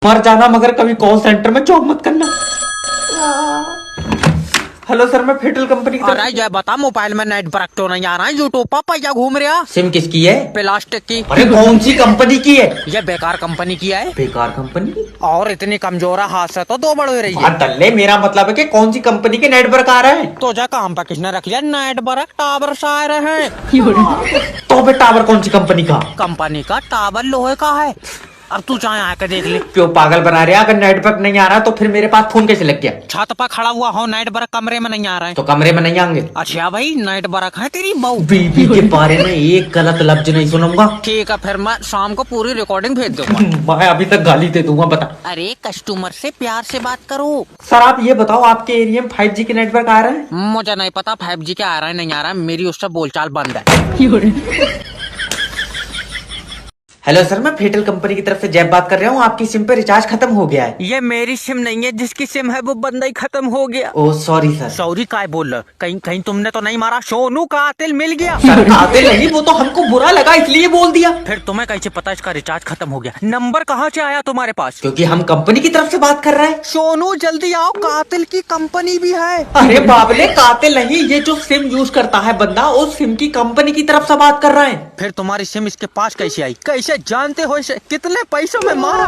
मर जाना मगर कभी कॉल सेंटर में जॉब मत करना। हेलो सर, मैं फेटल कंपनी की तरफ अरे जय बता, मोबाइल में नेट वर्क तो नहीं आ रहा है। यूट्यूब पर पैसा घूम रहा। सिम किसकी है? प्लास्टिक की। अरे कौन सी कंपनी की है? ये बेकार कंपनी की है। बेकार कंपनी की? और इतनी कमजोर है, हाथ से तो दो बड़ हो रही है। हाँ तल्ले, मेरा मतलब है कि कौन सी कंपनी के नेटवर्क आ रहे हैं? तो जा काम पे किसने रख लिया? नेट वर्क टावर से आ रहे हैं। तो बे टावर कौन सी कंपनी का? कंपनी का टावर लोहे का है। अब तू चाहे आके देख ले। क्यों पागल बना रहे? अगर नेटवर्क नहीं आ रहा तो फिर मेरे पास फोन कैसे लग गया? छत पर खड़ा हुआ हो, नेट वर्क कमरे में नहीं आ रहा है। तो कमरे में नहीं आएंगे? अच्छा भाई, नेट वर्क है तेरी बहू। बीबी के बारे में एक गलत लफ्ज नहीं सुनूंगा। ठीक है, फिर मैं शाम को पूरी रिकॉर्डिंग भेज दूंगा। मैं अभी तक गाली दे दूंगा। बता। अरे कस्टमर से प्यार से बात करो। सर आप ये बताओ, आपके एरिया में 5G के नेटवर्क आ रहे हैं? मुझे नहीं पता 5G क्या आ रहा है नहीं आ रहा है, मेरी उससे बोलचाल बंद है। हेलो सर, मैं फेटल कंपनी की तरफ से जैब बात कर रहा हूँ। आपकी सिम पे रिचार्ज खत्म हो गया है। ये मेरी सिम नहीं है, जिसकी सिम है वो बंदा ही खत्म हो गया। Oh sorry sir. सॉरी काय बोल रहे? कहीं कहीं तुमने तो नहीं मारा? सोनू कातिल मिल गया। सर कातिल नहीं, वो तो हमको बुरा लगा इसलिए बोल दिया। फिर तुम्हें कैसे पता इसका रिचार्ज खत्म हो गया? नंबर कहाँ से आया तुम्हारे पास? क्योंकि हम कंपनी की तरफ से बात कर रहे हैं। सोनू जल्दी आओ, कातिल की कंपनी भी है। अरे बाबले, कातिल नहीं, ये जो सिम यूज करता है बंदा, उस सिम की कंपनी की तरफ से बात कर रहे हैं। फिर तुम्हारी सिम इसके पास कैसे आई? कैसे जानते हो इसे? कितने पैसों में मारा?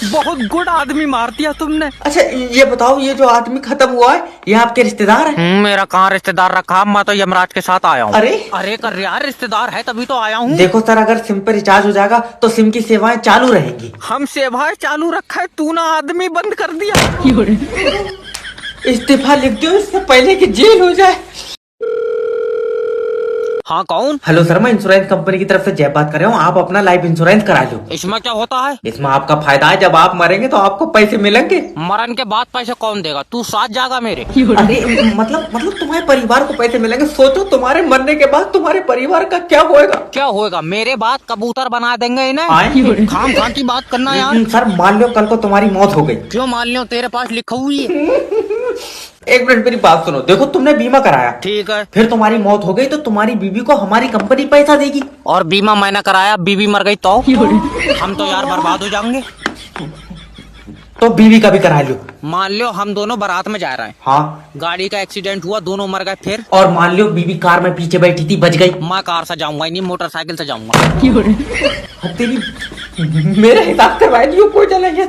बहुत गुड आदमी मार दिया तुमने। अच्छा ये बताओ, ये जो आदमी खत्म हुआ है ये आपके रिश्तेदार है? मेरा कहाँ रिश्तेदार रखा, मैं तो यमराज के साथ आया हूँ। अरे अरे कर यार, रिश्तेदार है तभी तो आया हूँ। देखो सर, अगर सिम पे रिचार्ज हो जाएगा तो सिम की सेवाएं चालू रहेंगी। हम सेवाएं चालू रखा है, तू ना आदमी बंद कर दिया। इस्तीफा लिख दो इससे पहले कि जेल हो जाए। हाँ कौन? हेलो सर, मैं इंश्योरेंस कंपनी की तरफ से जय बात कर रहा हूँ। आप अपना लाइफ इंश्योरेंस करा लो। इसमें क्या होता है? इसमें आपका फायदा है, जब आप मरेंगे तो आपको पैसे मिलेंगे। मरण के बाद पैसे कौन देगा? तू साथ जागा मेरे? अरे मतलब तुम्हारे परिवार को पैसे मिलेंगे। सोचो तुम्हारे मरने के बाद तुम्हारे परिवार का क्या होएगा? क्या होएगा? मेरे बाद कबूतर बना देंगे इन्हें। खाम खां की बात करना यार। सर मान लो कल को तुम्हारी मौत हो गई। क्यों मान लो? तेरे पास लिखा हुई है। एक मिनट मेरी बात सुनो। देखो तुमने बीमा कराया, ठीक है। फिर तुम्हारी मौत हो गई तो तुम्हारी बीवी को हमारी कंपनी पैसा देगी। और बीमा मैंने कराया, बीवी मर गई तो हम तो यार बर्बाद हो जाएंगे। तो बीवी का भी करा लो। मान लो हम दोनों बारात में जा रहे हैं। हाँ। गाड़ी का एक्सीडेंट हुआ, दोनों मर गए। फिर? और मान लो बीवी कार में पीछे बैठी थी, बच गई। मैं कार से जाऊंगा नहीं, मोटरसाइकिल से जाऊंगा। तेरी मेरे हिसाब से वैल्यू कोई चलेंगे।